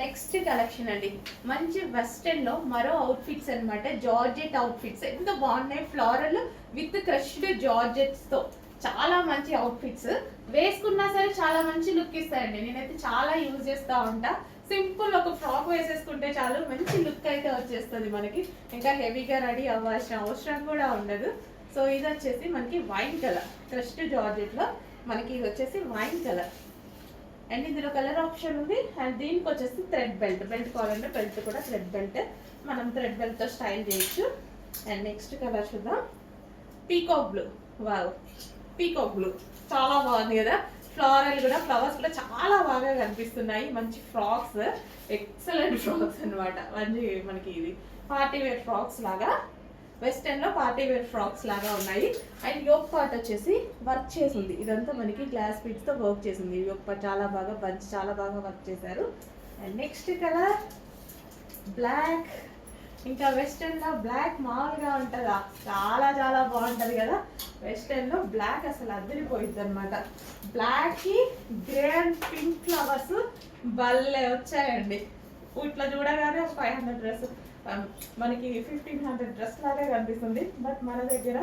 Next collection అండి, మంచి western లో మరో అవుట్ఫిట్స్ అన్నమాట. జార్జెట్ అవుట్ఫిట్స్ ఎంత బాగున్నాయి, ఫ్లోరల్ విత్ క్రష్డ్ జార్జెట్స్ తో చాలా మంచి అవుట్ఫిట్స్. వేసుకున్నా సరే చాలా మంచి లుక్ ఇస్తాయండి. నేనైతే చాలా యూజ్ చేస్తూ ఉంటా. సింపుల్ ఒక ఫ్రాక్ వేసేసుకుంటే చాలు, మంచి లుక్ అయితే వచ్చేస్తుంది మనకి. ఇంకా హెవీగా రెడీ అవ్వాల్సిన అవసరం కూడా ఉండదు. సో ఇది వచ్చేసి మనకి వైన్ కలర్, క్రష్డ్ జార్జెట్ లో మనకి ఇది వచ్చేసి వైన్ కలర్. అండ్ ఇందులో కలర్ ఆప్షన్ ఉంది. అండ్ దీనికి వచ్చేసి థ్రెడ్ బెల్ట్, బెల్ట్ కావాలంటే బెల్ట్ కూడా థ్రెడ్ బెల్ట్, మనం థ్రెడ్ బెల్ట్తో స్టైల్ చేయొచ్చు. అండ్ నెక్స్ట్ కలర్ చూద్దాం, peacock blue. Wow, peacock blue చాలా బాగుంది కదా. ఫ్లోరల్ కూడా, ఫ్లవర్స్ కూడా చాలా బాగా కనిపిస్తున్నాయి. మంచి ఫ్రాక్స్, ఎక్సలెంట్ ఫ్రాక్స్ అనమాట. మంచి మనకి ఇది పార్టీ వేర్ ఫ్రాక్స్ లాగా, వెస్టర్న్ లో పార్టీ వేర్ ఫ్రాక్స్ లాగా ఉన్నాయి. అండ్ యోక్ పార్ట్ వచ్చేసి వర్క్ చేసింది. ఇదంతా మనకి గ్లాస్ బీడ్స్ తో వర్క్ చేసింది. యోక్ పార్ట్ చాలా బాగా బంచ్, చాలా బాగా వర్క్ చేశారు. And next colour black. ఇంకా వెస్టర్న్ లో బ్లాక్ మామూలుగా ఉంటుందా, చాలా చాలా బాగుంటది కదా. వెస్టర్న్ లో బ్లాక్ అసలు అదిరిపోయింది అనమాట. బ్లాక్ కి గ్రే అండ్ పింక్ ఫ్లవర్స్ భలే వచ్చాయండి. ఇట్లా చూడగానే 500 డ్రెస్, మనకి 1500 డ్రెస్ లాగా కనిపిస్తుంది. బట్ మన దగ్గర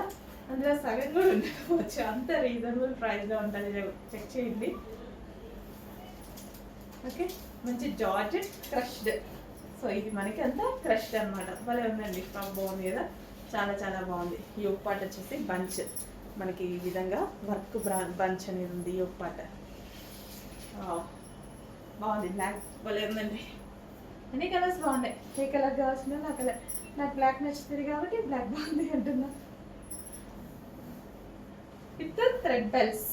అందులో సగం కూడా ఉండకపోవచ్చు, అంత రీజనబుల్ ప్రైస్లో ఉంటుంది. చెక్ చేయండి. ఓకే, మంచి జార్జెట్ క్రష్డ్. సో ఇది మనకి అంతా క్రష్డ్ అనమాట. భలే ఉందండి, ఫ్రాక్ బాగుంది కదా, చాలా చాలా బాగుంది. యోక్ పార్ట్ వచ్చేసి బంచ్, మనకి ఈ విధంగా వర్క్ బంచ్ అనేది ఉంది. యోక్ పార్ట్ బాగుంది, బ్లాక్ భలే ఉందండి. అన్ని కలర్స్ బాగున్నాయి. ఏ కలర్ కావాల్సిన నా కలర్, నాకు బ్లాక్ నచ్చుతుంది కాబట్టి బ్లాక్ బాగుంది అంటున్నా. With thread belts.